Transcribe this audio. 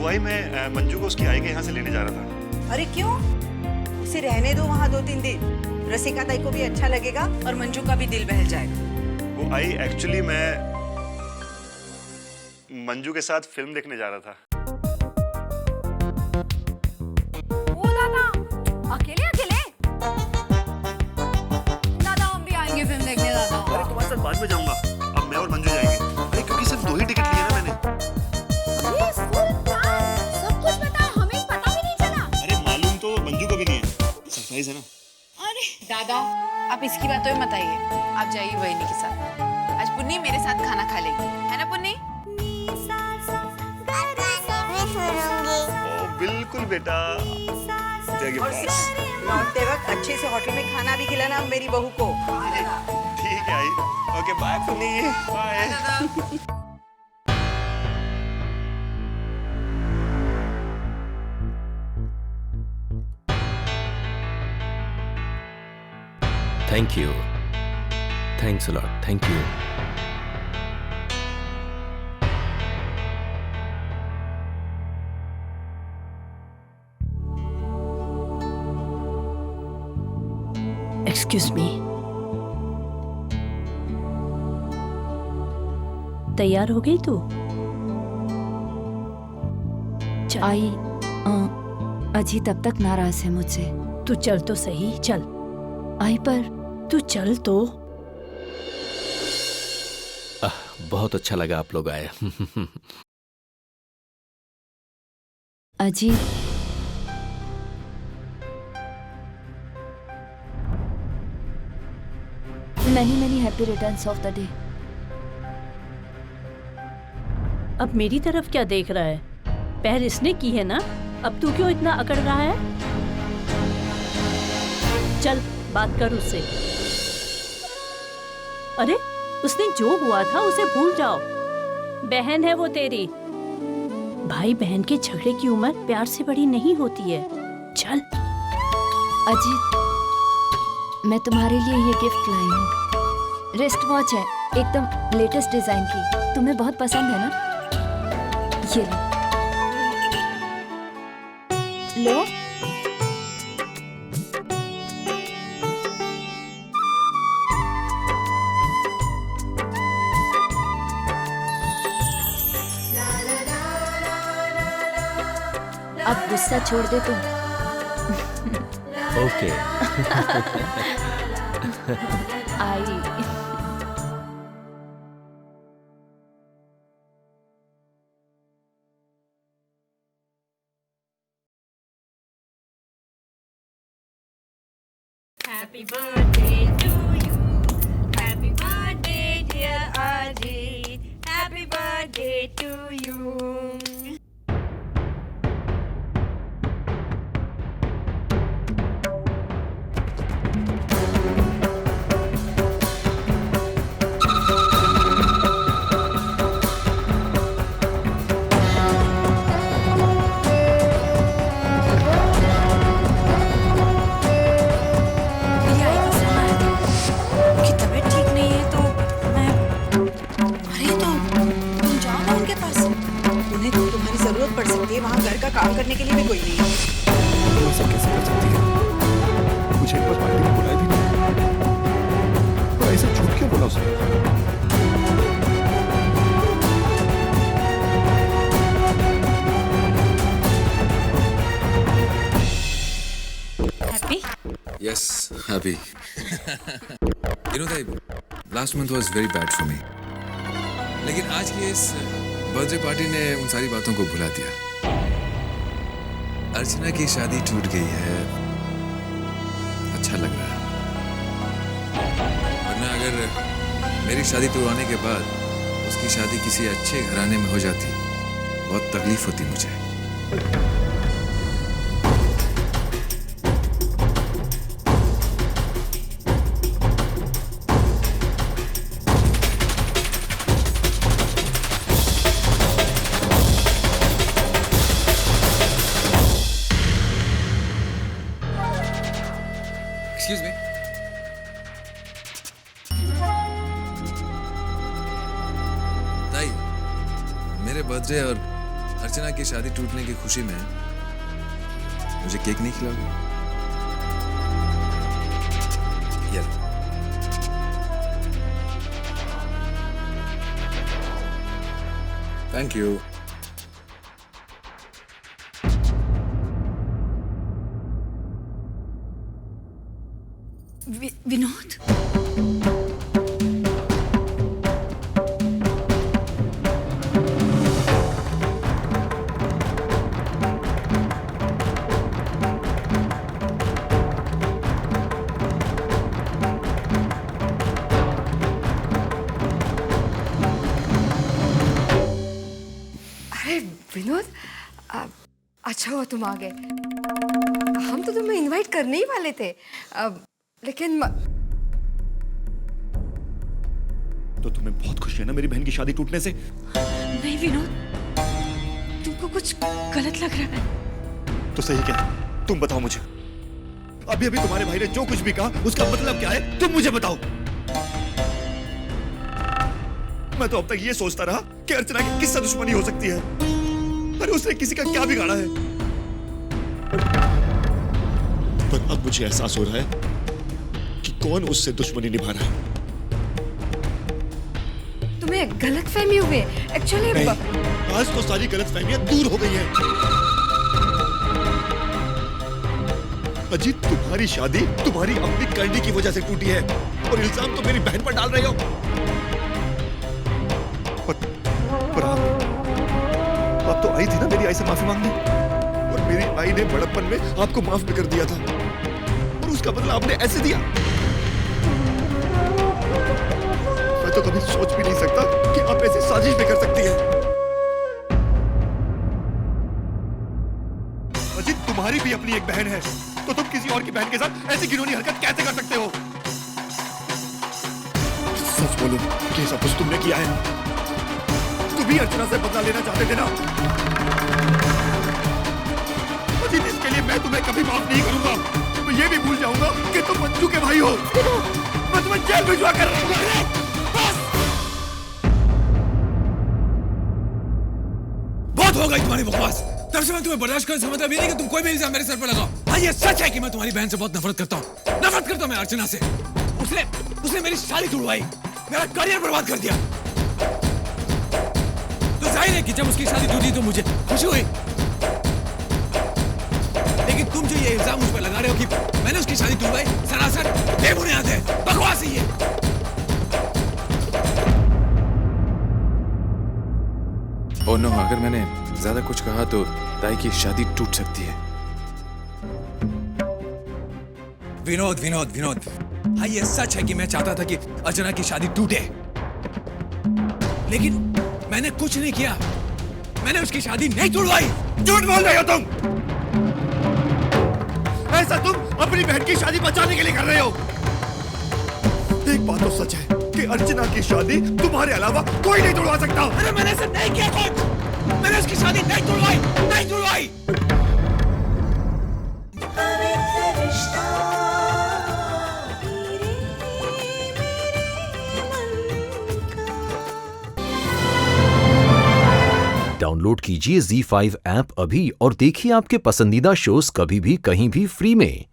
वही मैं मंजू को उसकी आई के यहाँ से लेने जा रहा था। अरे क्यों? उसे रहने दो वहाँ 2-3 दिन। रसिका ताई को भी अच्छा लगेगा और मंजू का भी दिल बहल जाएगा। वो आई एक्चुअली मैं मंजू के साथ फिल्म देखने जा रहा था। ओ दादा, अकेले अकेले? दादा हम भी आएंगे फिल्म देखने दादा। अरे तुम्हारे साथ बाद में जाऊंगा, अब मैं और मंजू जाएंगे। अरे क्योंकि सिर्फ 2 ही टिकट लिए ना मैंने। ये फुल प्लान, सब कुछ पता है, हमें पता भी नहीं चला। अरे मालूम तो मंजू को भी नहीं है, सरप्राइज है ना। अरे दादा आप इसकी बातों में मत आइए, आप जाइए वहीनी के साथ। आज पुन्नी मेरे साथ खाना खा लेगी, है ना पुन्नी? ओ बिल्कुल बेटा। लौटते वक्त अच्छे से होटल में खाना भी खिलाना मेरी बहू को। ठीक है आई। Okay bye Punni, bye. Thank you. Thanks a lot. Thank you. Excuse me, तैयार हो गई तू? आई अजी तब तक नाराज है मुझसे। तू चल तो सही, चल। आई पर तू चल तो। बहुत अच्छा लगा आप लोग आए। अजी many happy returns of the day। अब मेरी तरफ क्या देख रहा है? पहल इसने की है ना, अब तू क्यों इतना अकड़ रहा है? चल बात कर उससे। अरे उसने जो हुआ था उसे भूल जाओ। बहन है वो तेरी। भाई बहन के झगड़े की उम्र प्यार से बड़ी नहीं होती है। चल। अजी मैं तुम्हारे लिए ये गिफ्ट लाई हूँ। रिस्ट वॉच है, एकदम लेटेस्ट डिजाइन की। तुम्हें बहुत पसंद है ना? ये लो। अब गुस्सा छोड़ दे तुम। Okay. I Happy birthday to you. Happy birthday dear Ajit. Happy birthday to you. पड़ सकती है, वहाँ घर का काम करने के लिए भी कोई नहीं है। वो सब कैसे कर सकती है? मुझे एक बार पार्टी में बुलाया भी नहीं। और ऐसा झूठ क्यों बोला उसने? Happy? Yes, happy. You know that last month was very bad for me. लेकिन आज की इस बर्थडे पार्टी ने उन सारी बातों को भुला दिया। अर्चना की शादी टूट गई है, अच्छा लग रहा है। वरना अगर मेरी शादी टूटने के बाद उसकी शादी किसी अच्छे घराने में हो जाती, बहुत तकलीफ होती मुझे। Excuse me. ताई, मेरे बर्थडे और अर्चना की शादी टूटने की खुशी में मुझे केक नहीं खिलाओगे? ये लो। Thank you. विनोद, अरे विनोद, अच्छा हुआ तुम आ गए। हम तो तुम्हें इनवाइट करने ही वाले थे, लेकिन तो तुम्हें बहुत खुशी है ना मेरी बहन की शादी टूटने से? नहीं विनोद, तुमको कुछ गलत लग रहा है। तो सही क्या? तुम बताओ मुझे। अभी अभी तुम्हारे भाई ने जो कुछ भी कहा उसका मतलब क्या है? तुम मुझे बताओ। मैं तो अब तक ये सोचता रहा कि अर्चना की किससे दुश्मनी हो सकती है। अरे उसने किसी का क्या बिगाड़ा है? पर अब मुझे एहसास हो रहा है कि कौन उससे दुश्मनी निभा रहा है। तुम्हें गलतफहमी हुई है एक्चुअली। आज तो सारी गलतफहमियां दूर हो गई हैं। अजीत, तुम्हारी शादी तुम्हारी अपनी करनी की वजह से टूटी है और इल्जाम तो मेरी बहन पर डाल रहे हो। पर आप तो आई थी ना मेरी आई से माफी मांगने, और मेरी आई ने बड़प्पन में आपको माफ भी कर दिया था, और उसका बदला आपने ऐसे दिया। मैं तो कभी सोच भी नहीं सकता कि आप ऐसी साजिश भी कर सकती हैं। अजीत, तुम्हारी भी अपनी एक बहन है, तो तुम किसी और की बहन के साथ ऐसी घिनौनी हरकत कैसे कर सकते हो? सच बोलो कि ये सब कुछ तुमने किया है? तुम भी अर्चना से बदला लेना चाहते थे ना? अजीत, इसके लिए मैं तुम्हें कभी माफ नहीं करूंगा। मैं ये भी भूल जाऊंगा कि तुम मंजू के भाई हो। मैं तुम्हें जेल भिजवा कर रहूंगा। बहुत हो गई तुम्हारी बकवास। तब से मैं तुम्हें बर्दाश्त करने से मतलब ये नहीं कि तुम कोई भी इल्जाम मेरे सर पर लगाओ। हाँ, ये सच है कि मैं तुम्हारी बहन से बहुत नफरत करता हूँ। नफरत करता हूँ मैं अर्चना से। उसने मेरी शादी तोड़वाई, मेरा करियर बर्बाद कर दिया। तो जाहिर है कि जब उसकी शादी टूटी तो मुझे खुशी हुई, लेकिन तुम जो ये इल्जाम मुझ पर लगा रहे हो कि मैंने उसकी शादी तोड़वाई, सरासर बेबुनियाद है, बकवास है ये। ओह नो, अगर मैंने ज्यादा कुछ कहा तो ताई की शादी टूट सकती है। विनोद विनोद विनोद, हाँ ये सच है कि मैं चाहता था कि अर्चना की शादी टूटे, लेकिन मैंने कुछ नहीं किया। मैंने उसकी शादी नहीं तोड़वाई। झूठ बोल रहे हो तुम। ऐसा तुम अपनी बहन की शादी बचाने के लिए कर रहे हो। एक बात तो सच है कि अर्चना की शादी तुम्हारे अलावा कोई नहीं तोड़वा सकता। अरे मैंने ऐसा नहीं किया कुछ। मैंने उसकी शादी नहीं तोड़वाई, नहीं तोड़वाई। डाउनलोड कीजिए ZEE5 ऐप अभी और देखिए आपके पसंदीदा शोज कभी भी कहीं भी फ्री में।